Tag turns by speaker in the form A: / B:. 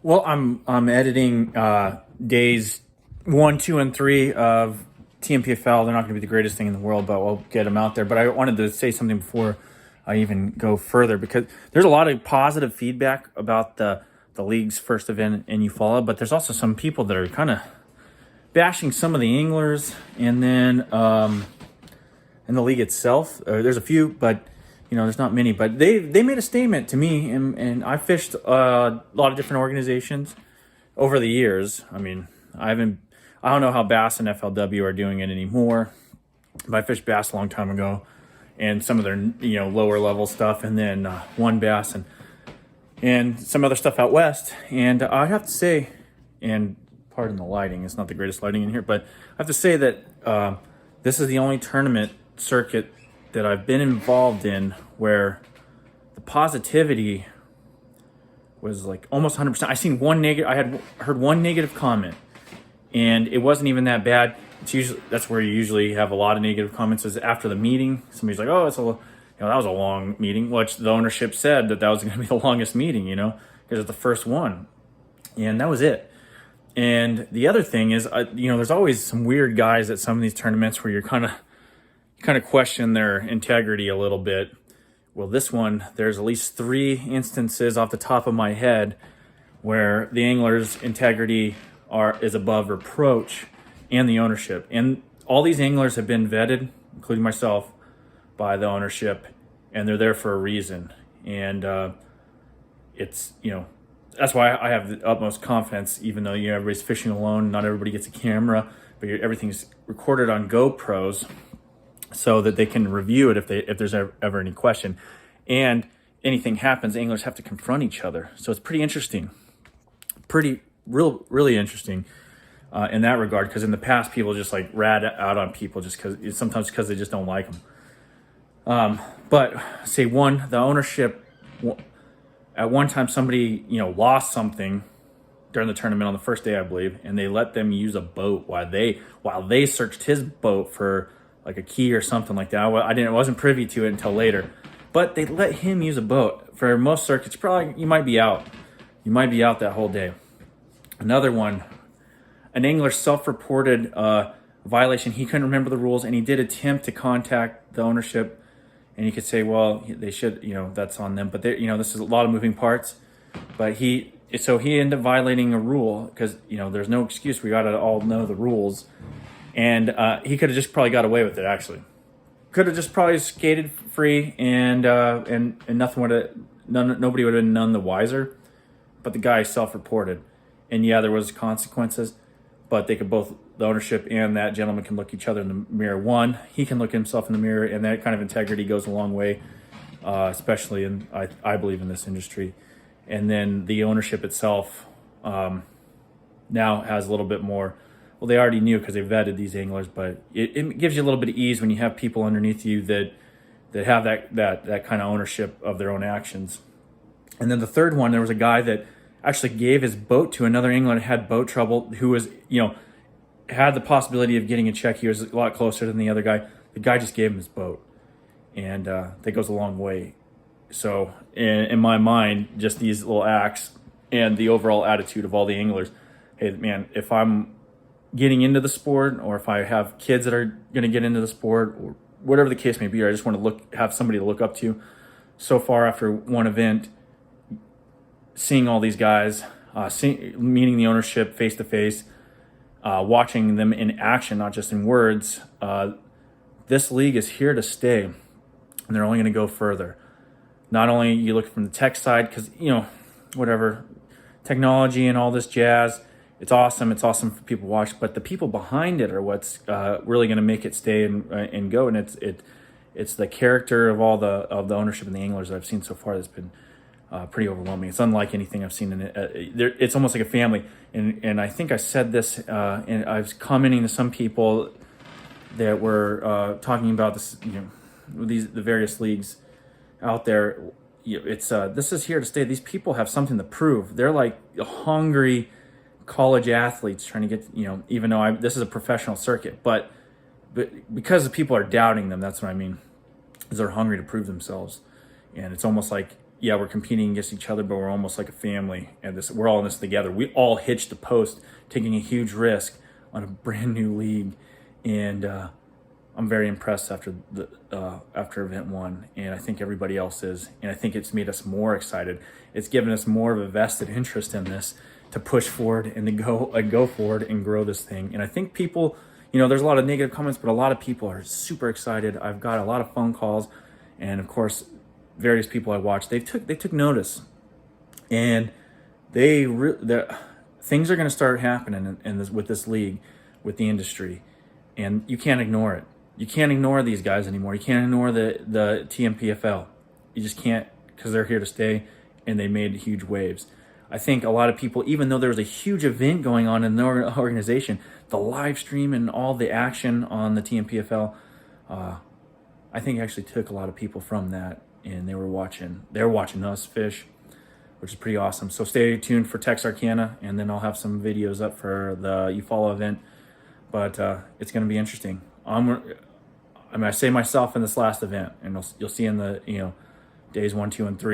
A: Well, I'm editing days 1, 2, and 3 of TNPFL. They're not going to be the greatest thing in the world, but we'll get them out there. But I wanted to say something before I even go further, because there's a lot of positive feedback about the league's first event in Eufaula, but there's also some people that are kind of bashing some of the anglers, and then in the league itself. There's a few, but there's not many. But they made a statement to me, and I fished a lot of different organizations over the years. I mean, I don't know how Bass and FLW are doing it anymore, but I fished Bass a long time ago, and some of their lower level stuff, and then One Bass and some other stuff out west. And I have to say, and pardon the lighting, it's not the greatest lighting in here, but I have to say that this is the only tournament circuit that I've been involved in where the positivity was like almost 100%. I had heard one negative comment, and it wasn't even that bad. It's usually, that's where you usually have a lot of negative comments, is after the meeting. Somebody's like, "Oh, that was a long meeting," which the ownership said that was going to be the longest meeting, because it's the first one, and that was it. And the other thing is, there's always some weird guys at some of these tournaments where you're kind of question their integrity a little bit. Well, this one, there's at least 3 instances off the top of my head where the angler's integrity is above reproach, and the ownership. And all these anglers have been vetted, including myself, by the ownership, and they're there for a reason. And it's, that's why I have the utmost confidence, even though everybody's fishing alone, not everybody gets a camera, but everything's recorded on GoPros so that they can review it if there's ever any question. And anything happens, anglers have to confront each other. So it's pretty interesting, really interesting in that regard, because in the past, people just like rat out on people sometimes because they just don't like them. But say the ownership, at one time somebody lost something during the tournament on the first day, I believe, and they let them use a boat while they searched his boat for like a key or something like that. I wasn't privy to it until later, but they let him use a boat. For most circuits, you might be out that whole day. Another one, an angler self-reported violation. He couldn't remember the rules, and he did attempt to contact the ownership, and you could say, well, they should, that's on them, but this is a lot of moving parts. But he ended up violating a rule, because there's no excuse. We got to all know the rules. And he could have just probably got away with it. Actually, could have just probably skated free, and nothing nobody would have been none the wiser. But the guy self-reported, and there was consequences. But they could both, the ownership and that gentleman, can look each other in the mirror. One, he can look himself in the mirror, and that kind of integrity goes a long way, especially I believe in this industry. And then the ownership itself now has a little bit more. Well, they already knew because they vetted these anglers, but it gives you a little bit of ease when you have people underneath you that have that kind of ownership of their own actions. And then the third one, there was a guy that actually gave his boat to another angler that had boat trouble, who was, had the possibility of getting a check. He was a lot closer than the other guy. The guy just gave him his boat, and that goes a long way. So in my mind, just these little acts and the overall attitude of all the anglers, hey man, if I'm getting into the sport, or if I have kids that are going to get into the sport, or whatever the case may be, or I just want to have somebody to look up to. So far, after one event, seeing all these guys, meeting the ownership face to face, watching them in action, not just in words, this league is here to stay, and they're only going to go further. Not only you look from the tech side, because whatever technology and all this jazz, it's awesome for people to watch, but the people behind it are what's really going to make it stay and go. And it's the character of all the ownership and the anglers that I've seen so far that's been pretty overwhelming. It's unlike anything I've seen in it. It's almost like a family. And I think I said this, and I was commenting to some people that were talking about this, the various leagues out there. This is here to stay. These people have something to prove. They're like hungry college athletes trying to get, even though this is a professional circuit, but because the people are doubting them, that's what I mean, is they're hungry to prove themselves. And it's almost like yeah, we're competing against each other, but we're almost like a family, and we're all in this together. We all hitched the post, taking a huge risk on a brand new league, and I'm very impressed after event one, and I think everybody else is, and I think it's made us more excited. It's given us more of a vested interest in this to push forward and to go forward and grow this thing. And I think people, there's a lot of negative comments, but a lot of people are super excited. I've got a lot of phone calls, and of course, various people I watched, they took notice, and things are going to start happening with this league, with the industry, and you can't ignore it. You can't ignore these guys anymore. You can't ignore the TNPFL. You just can't, because they're here to stay, and they made huge waves. I think a lot of people, even though there was a huge event going on in the organization, the live stream and all the action on the TNPFL, I think actually took a lot of people from that, and they were watching us fish, which is pretty awesome. So stay tuned for Texarkana, and then I'll have some videos up for the Eufaula event. But it's going to be interesting. I say myself in this last event, and you'll see in the days 1, 2, and 3.